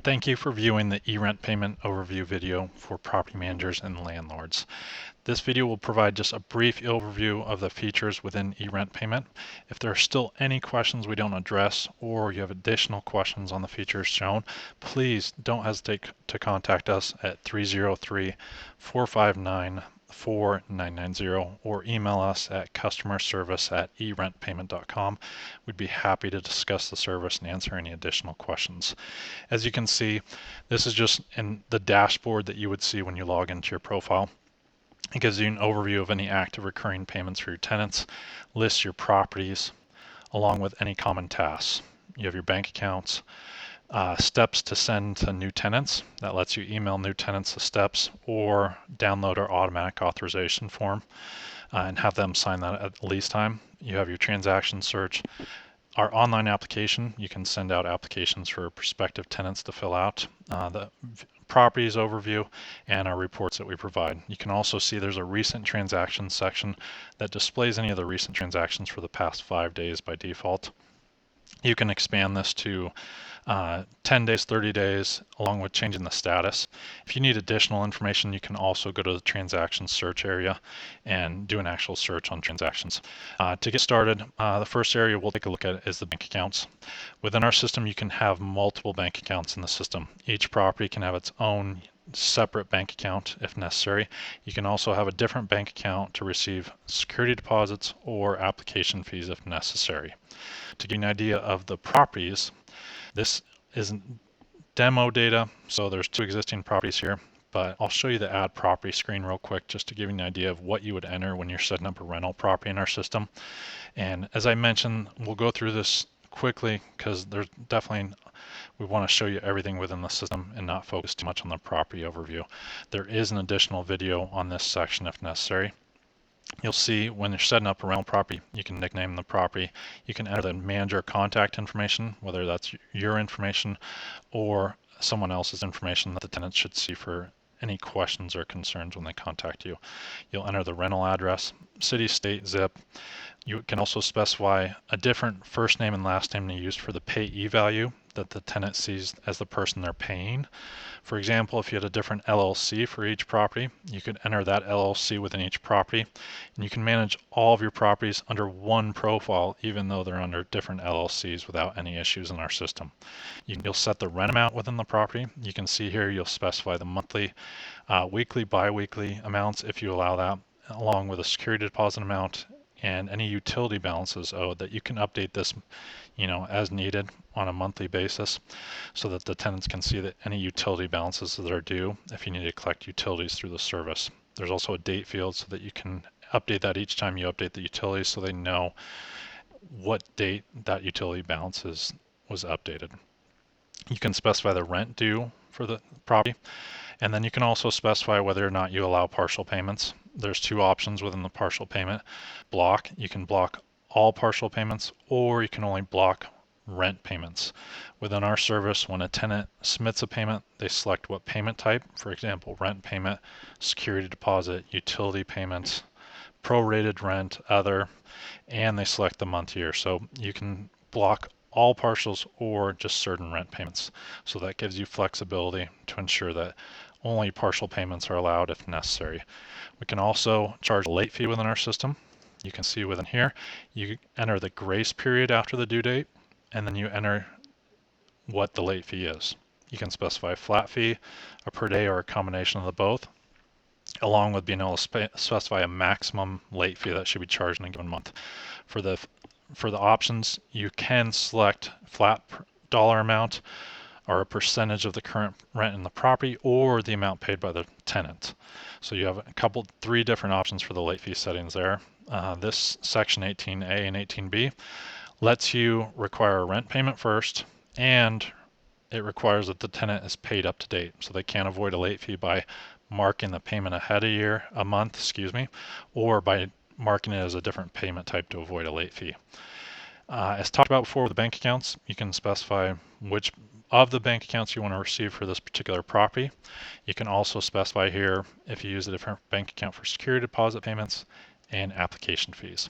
Thank you for viewing the eRentPayment overview video for property managers and landlords. This video will provide just a brief overview of the features within eRentPayment. If there are still any questions we don't address or you have additional questions on the features shown, please don't hesitate to contact us at 303-459-4990 or email us at customerservice@erentpayment.com. We'd be happy to discuss the service and answer any additional questions. As you can see, this is just in the dashboard that you would see when you log into your profile. It gives you an overview of any active recurring payments for your tenants, lists your properties, along with any common tasks. You have your bank accounts, steps to send to new tenants. That lets you email new tenants the steps or download our automatic authorization form and have them sign that at lease time. You have your transaction search. Our online application, you can send out applications for prospective tenants to fill out, the properties overview, and our reports that we provide. You can also see there's a recent transactions section that displays any of the recent transactions for the past 5 days by default. You can expand this to 10 days, 30 days, along with changing the status. If you need additional information, you can also go to the transactions search area and do an actual search on transactions. To get started, the first area we'll take a look at is the bank accounts. Within our system, you can have multiple bank accounts in the system. Each property can have its own separate bank account if necessary. You can also have a different bank account to receive security deposits or application fees if necessary. To give you an idea of the properties, this is demo data, so there's 2 existing properties here, but I'll show you the add property screen real quick just to give you an idea of what you would enter when you're setting up a rental property in our system. And as I mentioned, we'll go through this quickly because there's definitely, we want to show you everything within the system and not focus too much on the property overview. There is an additional video on this section if necessary. You'll see when you're setting up a rental property, you can nickname the property. You can enter the manager contact information, whether that's your information or someone else's information that the tenant should see for any questions or concerns when they contact you. You'll enter the rental address, city, state, zip. You can also specify a different first name and last name to use for the payee value that the tenant sees as the person they're paying. For example, if you had a different LLC for each property, you could enter that LLC within each property, and you can manage all of your properties under one profile, even though they're under different LLCs without any issues in our system. You'll set the rent amount within the property. You can see here you'll specify the monthly, weekly, bi-weekly amounts if you allow that, along with a security deposit amount and any utility balances owed, that you can update this as needed on a monthly basis so that the tenants can see that any utility balances that are due if you need to collect utilities through the service. There's also a date field so that you can update that each time you update the utilities so they know what date that utility balance was updated. You can specify the rent due for the property, and then you can also specify whether or not you allow partial payments. There's 2 options within the partial payment block. You can block all partial payments, or you can only block rent payments. Within our service, when a tenant submits a payment, they select what payment type, for example, rent payment, security deposit, utility payments, prorated rent, other, and they select the month year. So you can block all partials or just certain rent payments. So that gives you flexibility to ensure that only partial payments are allowed if necessary. We can also charge a late fee within our system. You can see within here, you enter the grace period after the due date, and then you enter what the late fee is. You can specify a flat fee, a per day, or a combination of the both, along with being able to specify a maximum late fee that should be charged in a given month. For the options, you can select flat dollar amount or a percentage of the current rent in the property or the amount paid by the tenant. So you have 3 different options for the late fee settings there. This section 18A and 18B lets you require a rent payment first, and it requires that the tenant is paid up to date. So they can't avoid a late fee by marking the payment ahead a month, or by marking it as a different payment type to avoid a late fee. As talked about before with the bank accounts, you can specify which of the bank accounts you want to receive for this particular property. You can also specify here if you use a different bank account for security deposit payments and application fees.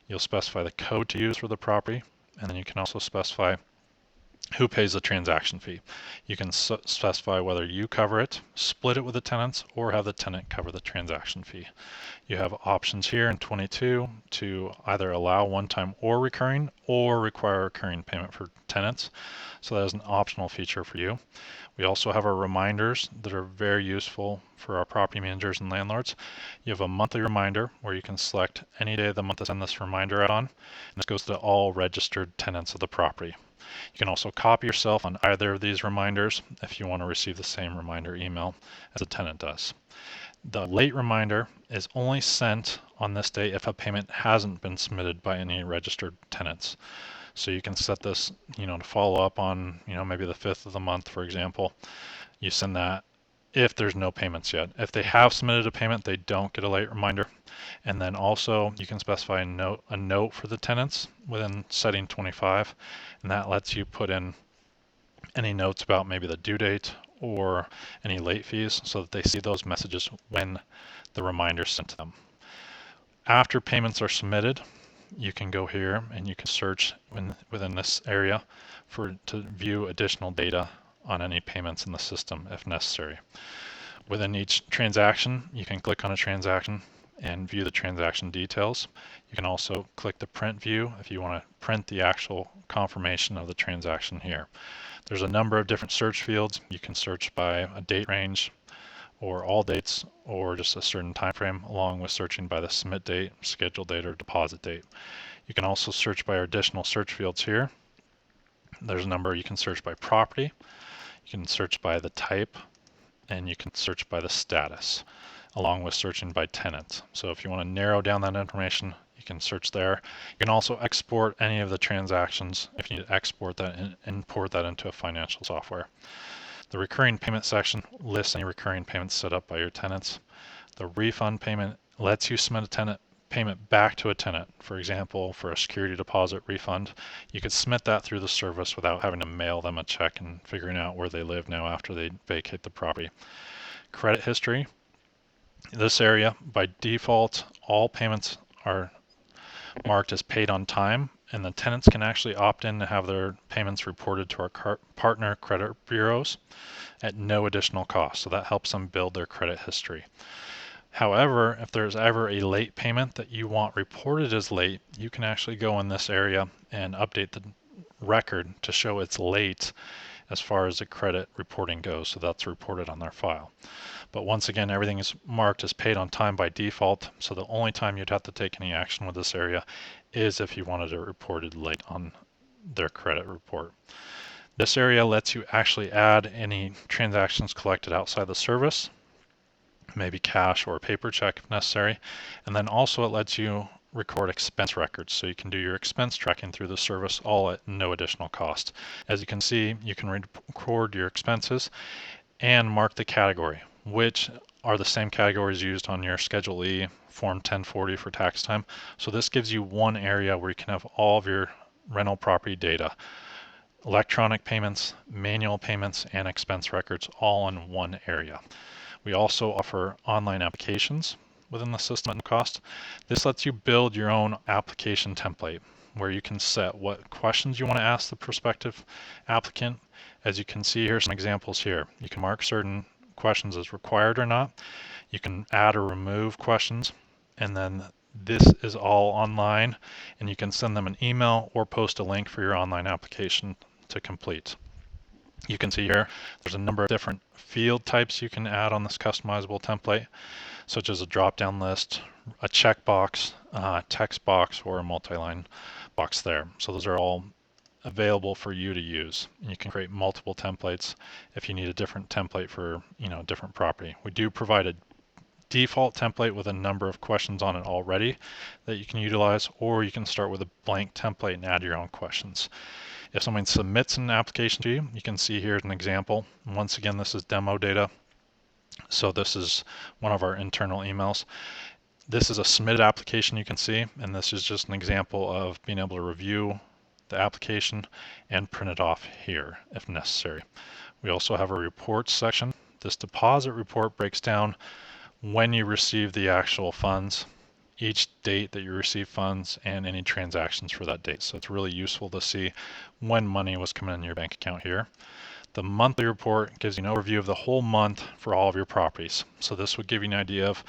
You'll specify the code to use for the property, and then you can also specify who pays the transaction fee. You can specify whether you cover it, split it with the tenants, or have the tenant cover the transaction fee. You have options here in 22 to either allow one-time or require recurring payment for tenants. So that is an optional feature for you. We also have our reminders that are very useful for our property managers and landlords. You have a monthly reminder where you can select any day of the month to send this reminder out on. And this goes to all registered tenants of the property. You can also copy yourself on either of these reminders if you want to receive the same reminder email as a tenant does. The late reminder is only sent on this day if a payment hasn't been submitted by any registered tenants. So you can set this, to follow up on, maybe the 5th of the month, for example. You send that if there's no payments yet. If they have submitted a payment, they don't get a late reminder. And then also you can specify a note for the tenants within setting 25, and that lets you put in any notes about maybe the due date or any late fees so that they see those messages when the reminder is sent to them. After payments are submitted, you can go here and you can search within this area to view additional data on any payments in the system if necessary. Within each transaction, you can click on a transaction and view the transaction details. You can also click the print view if you want to print the actual confirmation of the transaction here. There's a number of different search fields. You can search by a date range or all dates or just a certain time frame, along with searching by the submit date, schedule date, or deposit date. You can also search by our additional search fields here. There's a number. You can search by property, you can search by the type, and you can search by the status, along with searching by tenant. So if you want to narrow down that information, you can search there. You can also export any of the transactions if you need to export that and import that into a financial software. The recurring payment section lists any recurring payments set up by your tenants. The refund payment lets you submit a tenant payment back to a tenant. For example, for a security deposit refund, you could submit that through the service without having to mail them a check and figuring out where they live now after they vacate the property. Credit history. This area, by default, all payments are marked as paid on time, and the tenants can actually opt in to have their payments reported to our partner credit bureaus at no additional cost. So that helps them build their credit history. However, if there's ever a late payment that you want reported as late, you can actually go in this area and update the record to show it's late as far as the credit reporting goes. So that's reported on their file. But once again, everything is marked as paid on time by default. So the only time you'd have to take any action with this area is if you wanted it reported late on their credit report. This area lets you actually add any transactions collected outside the service, maybe cash or a paper check if necessary. And then also it lets you record expense records, so you can do your expense tracking through the service all at no additional cost. As you can see, you can record your expenses and mark the category, which are the same categories used on your Schedule E Form 1040 for tax time. So this gives you one area where you can have all of your rental property data, electronic payments, manual payments, and expense records all in one area. We also offer online applications within the system at no cost. This lets you build your own application template where you can set what questions you want to ask the prospective applicant. As you can see here, some examples here. You can mark certain questions as required or not. You can add or remove questions, and then this is all online, and you can send them an email or post a link for your online application to complete. You can see here there's a number of different field types you can add on this customizable template, such as a drop-down list, a checkbox, text box, or a multi-line box there. So those are all available for you to use. And you can create multiple templates if you need a different template for a different property. We do provide a default template with a number of questions on it already that you can utilize, or you can start with a blank template and add your own questions. If someone submits an application to you, you can see here an example. Once again, this is demo data. So this is one of our internal emails. This is a submitted application you can see, and this is just an example of being able to review the application and print it off here if necessary. We also have a reports section. This deposit report breaks down when you receive the actual funds each date that you receive funds and any transactions for that date. So it's really useful to see when money was coming in your bank account here. The monthly report gives you an overview of the whole month for all of your properties. So this would give you an idea of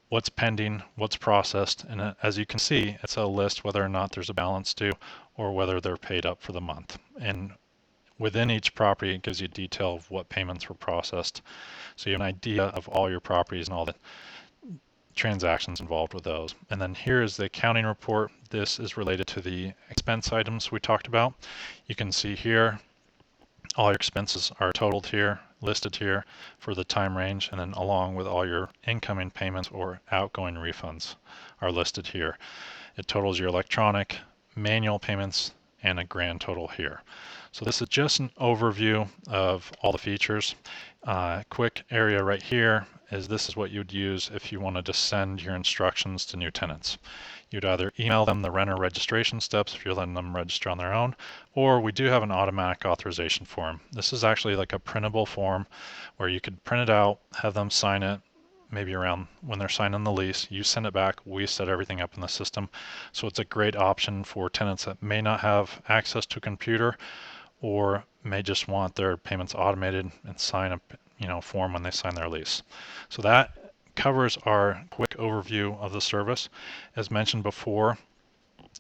what's pending, what's processed, and as you can see, it's a list whether or not there's a balance due or whether they're paid up for the month. And within each property, it gives you detail of what payments were processed. So you have an idea of all your properties and all the transactions involved with those. And then here is the accounting report. This is related to the expense items we talked about. You can see here all your expenses are totaled here, listed here for the time range, and then along with all your incoming payments or outgoing refunds are listed here. It totals your electronic, manual payments, and a grand total here. So this is just an overview of all the features. Quick area right here is this is what you'd use if you wanted to send your instructions to new tenants. You'd either email them the renter registration steps if you're letting them register on their own, or we do have an automatic authorization form. This is actually like a printable form where you could print it out, have them sign it, maybe around when they're signing the lease. You send it back, we set everything up in the system. So it's a great option for tenants that may not have access to a computer or may just want their payments automated and sign a form when they sign their lease. So that covers our quick overview of the service. As mentioned before,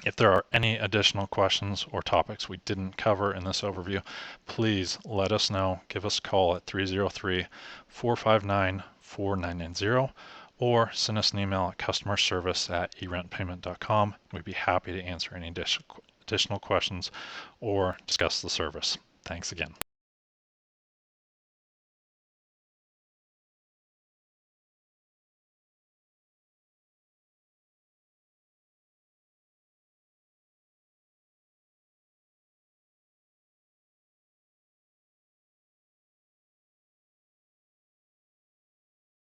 if there are any additional questions or topics we didn't cover in this overview, please let us know. Give us a call at 303-459-4990 or send us an email at customerservice@eRentPayment.com. We'd be happy to answer any additional questions or discuss the service. Thanks again.